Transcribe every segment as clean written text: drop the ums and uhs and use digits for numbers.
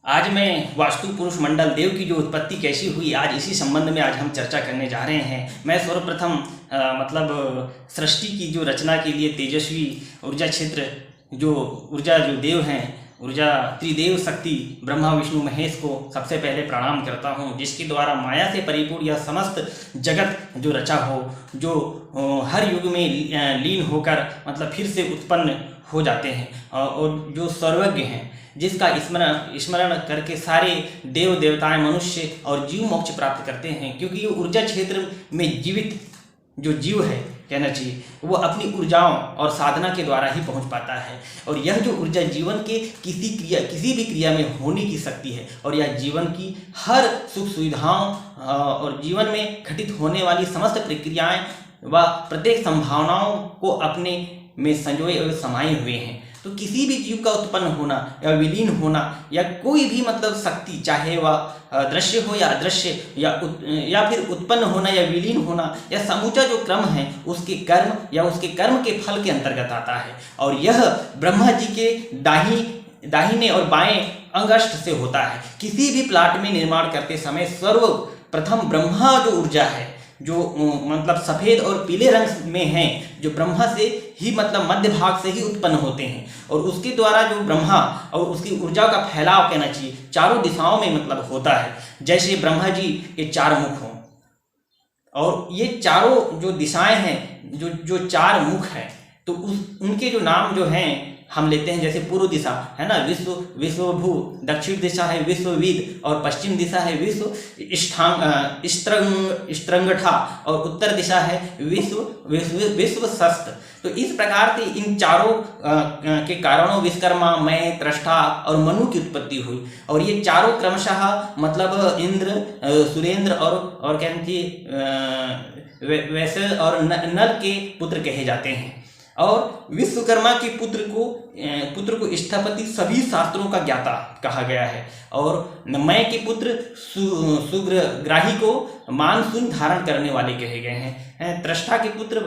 आज मैं वास्तु पुरुष मंडल देव की जो उत्पत्ति कैसी हुई, आज इसी संबंध में आज हम चर्चा करने जा रहे हैं। मैं सर्वप्रथम मतलब सृष्टि की जो रचना के लिए तेजस्वी ऊर्जा क्षेत्र जो ऊर्जा जो देव हैं, ऊर्जा त्रिदेव शक्ति ब्रह्मा विष्णु महेश को सबसे पहले प्रणाम करता हूँ, जिसके द्वारा माया से परिपूर्ण यह समस्त जगत जो रचा हो, जो हर युग में लीन होकर मतलब फिर से उत्पन्न हो जाते हैं और जो सर्वज्ञ हैं, जिसका स्मरण करके सारे देव देवताएं मनुष्य और जीव मोक्ष प्राप्त करते हैं। क्योंकि ये ऊर्जा क्षेत्र में जीवित जो जीव है कहना चाहिए, वो अपनी ऊर्जाओं और साधना के द्वारा ही पहुंच पाता है। और यह जो ऊर्जा जीवन के किसी भी क्रिया में होने की शक्ति है, और यह जीवन की हर सुख सुविधाओं और जीवन में घटित होने वाली समस्त प्रक्रियाएं व प्रत्येक संभावनाओं को अपने में संजोए और समाये हुए हैं। तो किसी भी जीव का उत्पन्न होना या विलीन होना या कोई भी मतलब शक्ति, चाहे वह दृश्य हो या अदृश्य, या फिर उत्पन्न होना या विलीन होना, या समूचा जो क्रम है उसके कर्म या उसके कर्म के फल के अंतर्गत आता है। और यह ब्रह्मा जी के दाहिने और बाएं अंगष्ठ से होता है। किसी भी प्लाट में निर्माण करते समय सर्वप्रथम ब्रह्मा जो ऊर्जा है, जो मतलब सफ़ेद और पीले रंग में हैं, जो ब्रह्मा से ही मतलब मध्य भाग से ही उत्पन्न होते हैं। और उसके द्वारा जो ब्रह्मा और उसकी ऊर्जा का फैलाव कहना चाहिए चारों दिशाओं में मतलब होता है। जैसे ब्रह्मा जी के चार मुख हों, और ये चारों जो दिशाएं हैं, जो चार मुख हैं, तो उनके जो नाम जो हैं हम लेते हैं। जैसे पूर्व दिशा है ना विश्वभू, दक्षिण दिशा है विश्वविद, और पश्चिम दिशा है विश्वस्त्रंगठा, और उत्तर दिशा है विश्वशस्त्र। तो इस प्रकार से इन चारों के कारणों विश्वकर्मा, मैं, त्रष्टा और मनु की उत्पत्ति हुई। और ये चारों क्रमशः मतलब इंद्र, सुरेंद्र और कहते वैसे और नल के पुत्र कहे जाते हैं। और विश्वकर्मा के पुत्र को स्थपति सभी शास्त्रों का ज्ञाता कहा गया है। और मैं के पुत्र सुग्रग्राही को मानसून धारण करने वाले कहे गए हैं। त्रष्टा के पुत्र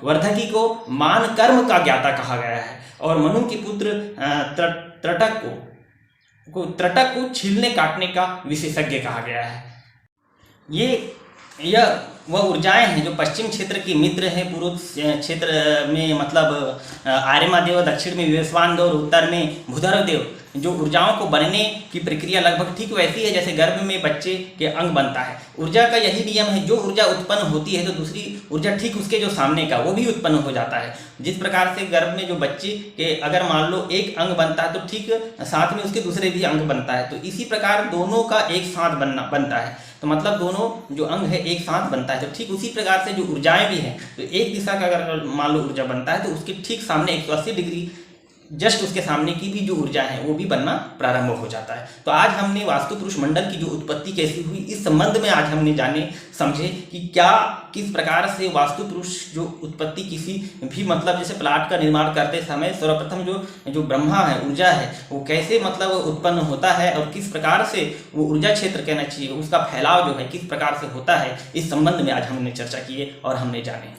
वर्धकी को मान कर्म का ज्ञाता कहा गया है। और मनु के पुत्र त्रटक को छीलने काटने का विशेषज्ञ कहा गया है। यह वह ऊर्जाएं हैं जो पश्चिम क्षेत्र की मित्र है, पूर्व क्षेत्र में मतलब आर्यमादेव, दक्षिण में विवस्वान देव और उत्तर में भूधर देव। जो ऊर्जाओं को बनने की प्रक्रिया लगभग ठीक वैसी है जैसे गर्भ में बच्चे के अंग बनता है। ऊर्जा का यही नियम है, जो ऊर्जा उत्पन्न होती है तो दूसरी ऊर्जा ठीक उसके जो सामने का वो भी उत्पन्न हो जाता है। जिस प्रकार से गर्भ में जो बच्चे के अगर मान लो एक अंग बनता है तो ठीक साथ में उसके दूसरे भी अंग बनता है। तो इसी प्रकार दोनों का एक साथ बनता है, तो मतलब दोनों जो अंग है एक साथ बनता है। तो ठीक उसी प्रकार से जो ऊर्जाएं भी हैं, तो एक दिशा का अगर मान लो ऊर्जा बनता है तो उसके ठीक सामने 180 डिग्री जस्ट उसके सामने की भी जो ऊर्जा है वो भी बनना प्रारंभ हो जाता है। तो आज हमने वास्तु पुरुष मंडल की जो उत्पत्ति कैसी हुई, इस संबंध में आज हमने जाने समझे कि किस प्रकार से वास्तु पुरुष जो उत्पत्ति किसी भी मतलब जैसे प्लाट का निर्माण करते समय सर्वप्रथम जो ब्रह्मा है, ऊर्जा है, वो कैसे मतलब उत्पन्न होता है, और किस प्रकार से वो ऊर्जा क्षेत्र कहना चाहिए उसका फैलाव जो है किस प्रकार से होता है, इस संबंध में आज हमने चर्चा की है और हमने जाने।